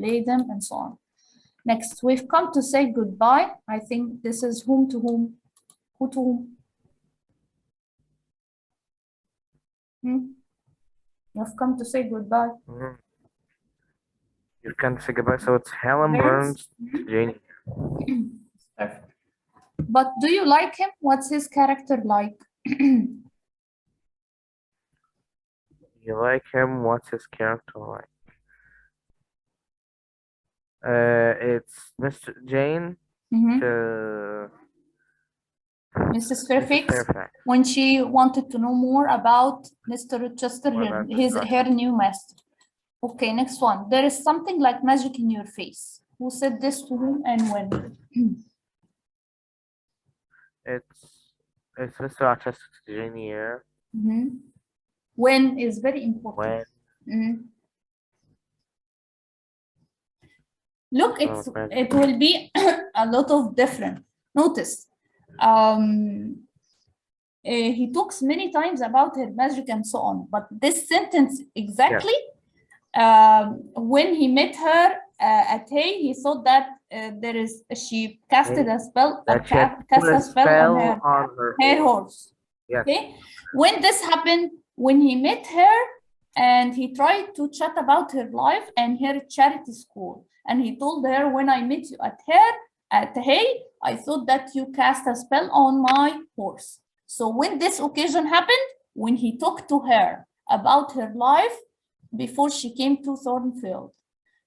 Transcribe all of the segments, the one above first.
play them, and so on. Next, we've come to say goodbye. I think this is whom to whom? Who to whom? You've come to say goodbye. You can't say goodbye, so it's Helen Burns to Janie. Perfect. But do you like him? What's his character like? You like him? What's his character like? It's Mr. Jane to Mrs. Fairfax, when she wanted to know more about Mr. Rochester, her new master. Okay, next one. There is something like magic in your face. Who said this to whom and when? It's Mr. Rochester to Jane Eyre. When is very important. When? Look, it will be a lot of different. Notice, he talks many times about her magic and so on, but this sentence exactly, when he met her at Hay, he thought that she casted a spell, on her horse. Yes. Okay, when this happened, when he met her and he tried to chat about her life and her charity school, and he told her, when I met you at Hay, I thought that you cast a spell on my horse. So when this occasion happened, when he talked to her about her life before she came to Thornfield,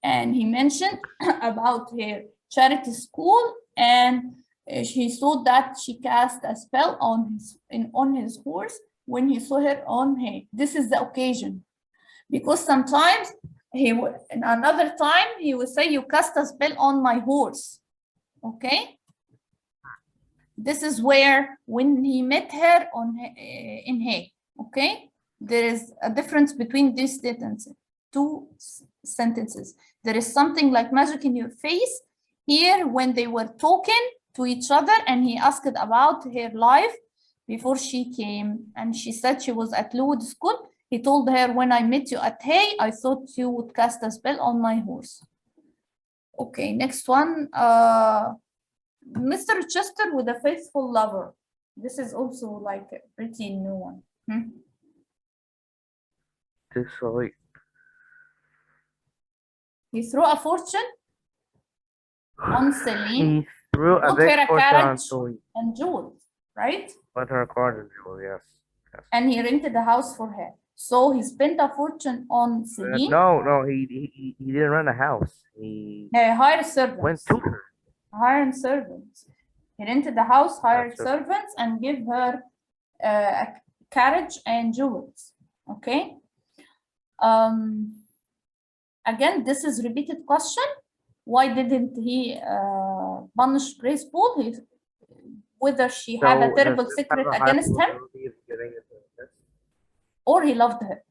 and he mentioned about her charity school, and she thought that she cast a spell on his horse when he saw her on Hay. This is the occasion, because sometimes another time he would say, you cast a spell on my horse. Okay, this is where when he met her in Hay. Okay, there is a difference between these two sentences. There is something like magic in your face here when they were talking to each other, and he asked about her life before she came, and she said she was at Lowood School. He told her, when I met you at Hay, I thought you would cast a spell on my horse. Okay, next one. Mr. Chester with a faithful lover. This is also like a pretty new one. He threw a fortune on Celine. He threw a big fortune on Celine. And jewels, right? Put her card in jewels, yes. And he rented a house for her. So he spent a fortune on Celine. No, he didn't rent a house. He hired servants. Went to her. Hired servants. He rented the house, hired servants, and gave her a carriage and jewels. Okay. Again, this is repeated question. Why didn't he punish Grace Poole? Whether she had a terrible secret against him, or he loved her.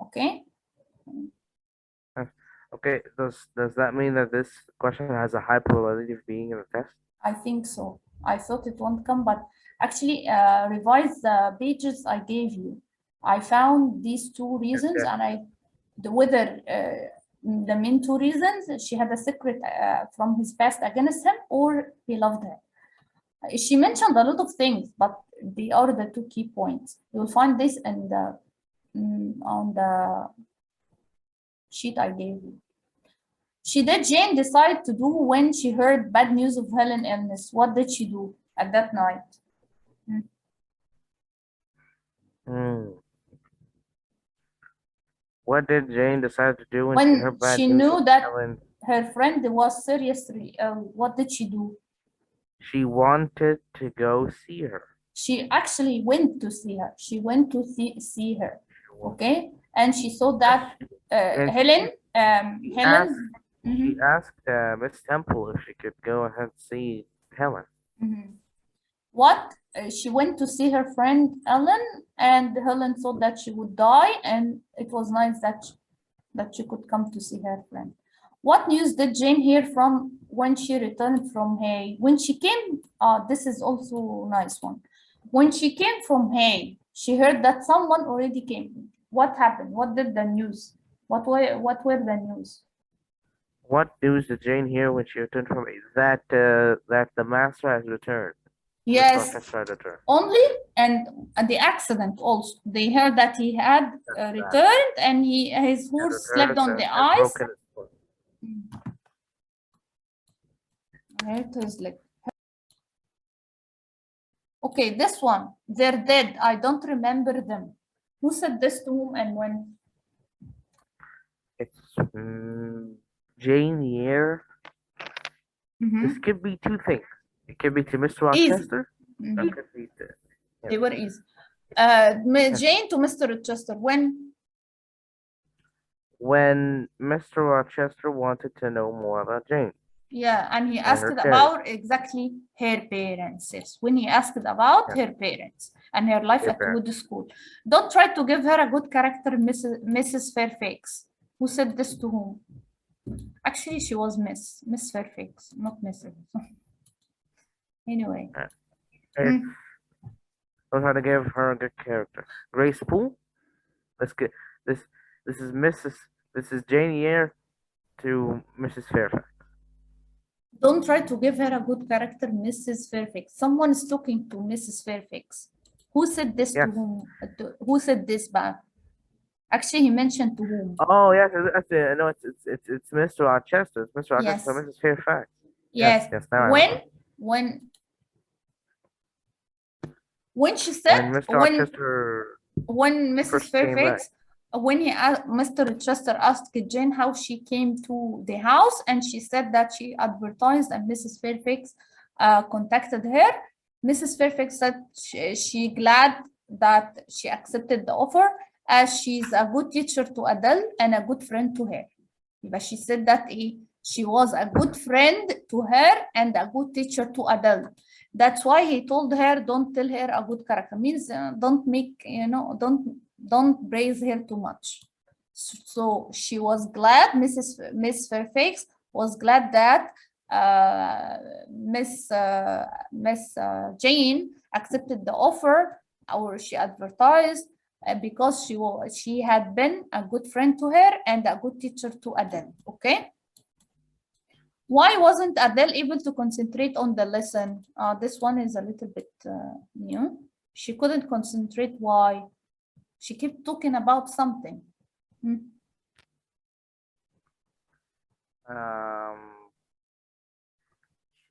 Okay. Okay. Does that mean that this question has a high probability of being in the test? I think so. I thought it won't come, but actually, revise the pages I gave you. I found these two reasons, and whether the main two reasons, she had a secret from his past against him, or he loved her. She mentioned a lot of things, but they are the two key points. You'll find this in on the sheet I gave you. Did Jane decide to do when she heard bad news of Helen's illness? What did she do at that night? What did Jane decide to do when she heard bad news? She knew that her friend was seriously ill. What did she do? She wanted to go see her. She actually went to see her. She went to see her. Okay, and she saw that Helen. She asked Miss Temple if she could go ahead and see Helen. What? She went to see her friend Ellen, and Helen thought that she would die, and it was nice that she could come to see her friend. What news did Jane hear from when she returned from Hay? When she came, this is also a nice one. When she came from Hay, she heard that someone already came. What happened? What did the news? What were the news? What news did Jane hear when she returned from that the master has returned? Yes, Mr. Rochester had returned. only, and the accident also. They heard that he had returned, and his horse slept on the ice. Broken his foot. Hurt his leg. Okay, this one. They're dead. I don't remember them. Who said this to whom and when? It's Jane Eyre. This could be two things. It could be to Mr. Rochester. It could be to, They were easy. Jane to Mr. Rochester. When Mr. Rochester wanted to know more about Jane. Yeah, and he asked about exactly her parents. Yes, when he asked about her parents and her life at Wood School. Don't try to give her a good character, Mrs. Fairfax. Who said this to whom? Actually, she was Miss Fairfax, not Mrs. Anyway. Don't try to give her a good character. Grace Poole. Let's get this. This is Jane Eyre to Mrs. Fairfax. Don't try to give her a good character, Mrs. Fairfax. Someone is talking to Mrs. Fairfax. Who said this to whom? Who said this back? Actually, he mentioned to whom. Oh yes, no, it's Mr. Rochester. It's Mr. Rochester, Mrs. Fairfax. Yes. When she said when Mrs. Fairfax. When Mr. Rochester asked Jane how she came to the house, and she said that she advertised and Mrs. Fairfax contacted her. Mrs. Fairfax said she glad that she accepted the offer, as she's a good teacher to Adele and a good friend to her. But she said that she was a good friend to her and a good teacher to Adele. That's why he told her, don't tell her a good character. Means don't make, don't praise her too much. So she was glad, Miss Fairfax was glad that Miss Jane accepted the offer, or she advertised, because she had been a good friend to her and a good teacher to Adele. Okay. Why wasn't Adele able to concentrate on the lesson? This one is a little bit new. She couldn't concentrate. Why? She kept talking about something.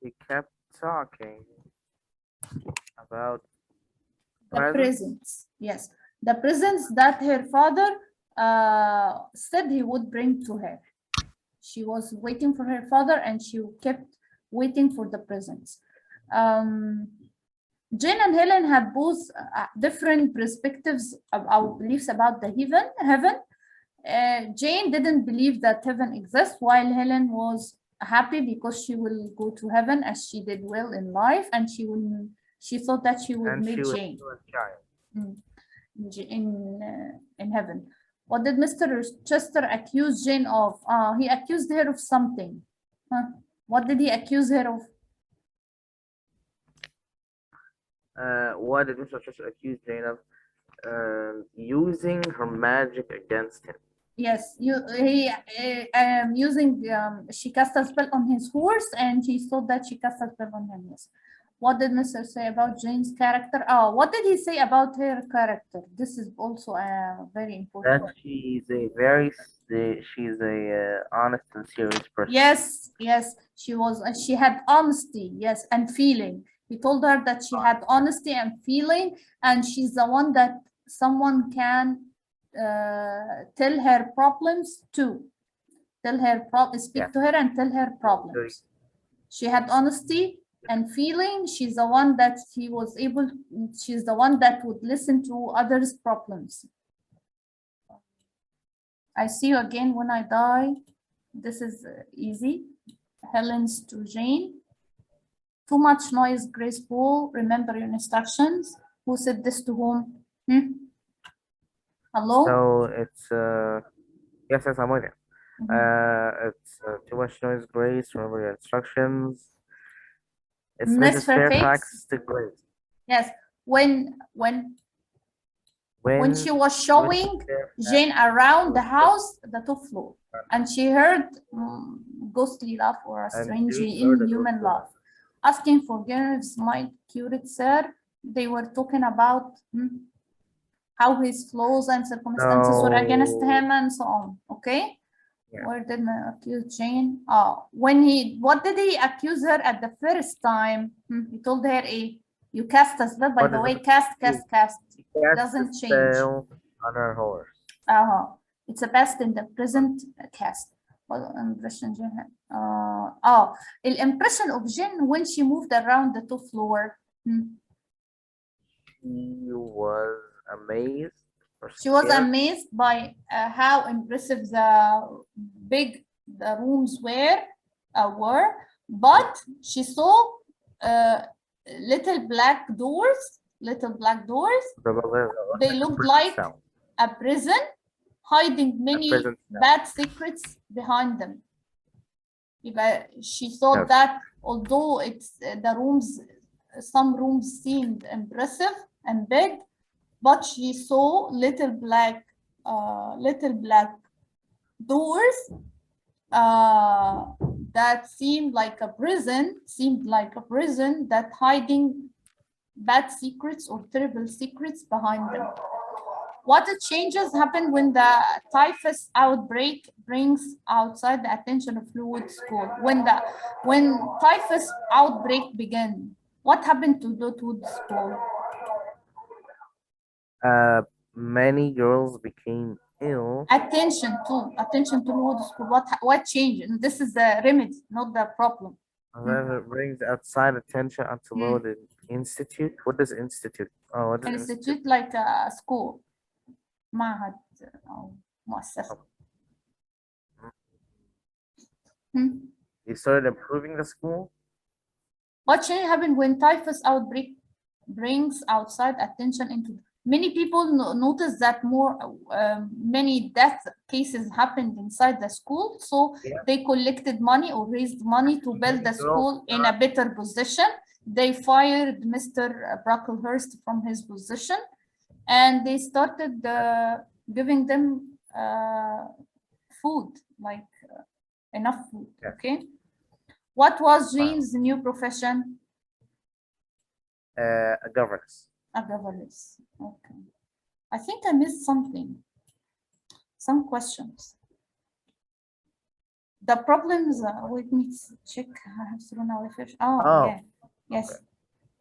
She kept talking about the presents. Yes, the presents that her father said he would bring to her. She was waiting for her father, and she kept waiting for the presents. Jane and Helen had both different perspectives of our beliefs about the heaven. Jane didn't believe that heaven exists, while Helen was happy because she will go to heaven as she did well in life, and she thought that she would meet Jane in heaven. What did Mr. Rochester accuse Jane of? He accused her of something. What did he accuse her of? What did Mr. Rochester accuse Jane of? Using her magic against him. Yes, she cast a spell on his horse, and he thought that she cast a spell on him. Yes. What did Mr. say about Jane's character? Oh, what did he say about her character? This is also very important. That she's a honest and serious person. Yes, she had honesty, yes, and feeling. He told her that she had honesty and feeling, and she's the one that someone can tell her problems to. Speak to her and tell her problems. She had honesty and feeling. She's the one that she's the one that would listen to others' problems. I see you again when I die. This is easy. Helen's to Jane. Too much noise, Grace Poole. Remember your instructions. Who said this to whom? Hello? So it's yes, I'm with you. It's too much noise, Grace. Remember your instructions. It's Mrs. Fairfax to Grace. Yes. When she was showing Jane around the house, the top floor. And she heard ghostly laugh or a strange inhuman laugh. Asking forgiveness might cure it, sir. They were talking about how his flaws and circumstances were against him and so on. Okay? Yeah. Where did I accuse Jane? What did he accuse her at the first time? He told her, you cast a spell, by the way, cast. It doesn't change. On her horse. It's a past in the present cast. Well, impression Jane. Impression of Jane when she moved around the top floor. She was amazed. She was amazed by how impressive the rooms were, but she saw little black doors. They looked like a prison, hiding many bad secrets behind them. She thought that although some rooms seemed impressive and big, but she saw little black doors that seemed like a prison that hiding bad secrets or terrible secrets behind them. What changes happen when the typhus outbreak brings outside the attention of Fluid School? When typhus outbreak began, what happened to Lootwood School? Many girls became ill. Attention to Lootwood School. What changed? And this is the remedy, not the problem. It brings outside attention onto Loaded Institute. What is institute? What is institute? Like a school. معهد أو مؤسسة. They started improving the school. What change happened when typhus outbreak brings outside attention into? Many people notice that many death cases happened inside the school, so they collected money or raised money to build the school in a better position. They fired Mr. Brocklehurst from his position, and they started giving them food, like enough food. Okay. What was Jane's new profession? A governess. A governess. Okay. I think I missed something. Some questions. The problems. Let me check. I have thrown away fish. Yeah. Yes. Okay.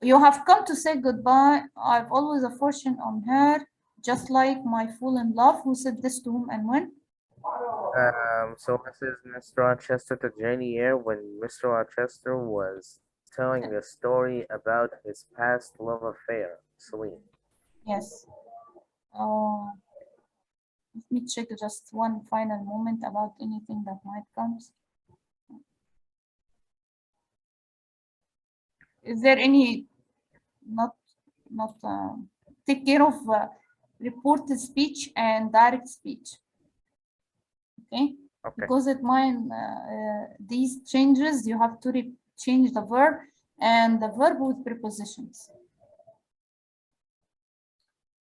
You have come to say goodbye. I've always a fortune on her, just like my fool in love. Who said this to whom and when? So this is Mr. Rochester to Jane Eyre when Mr. Rochester was telling a story about his past love affair, Celine. Yes. Let me check just one final moment about anything that might come. Is there any not take care of reported speech and direct speech? Okay. Because it might these changes, you have to change the verb and the verb with prepositions.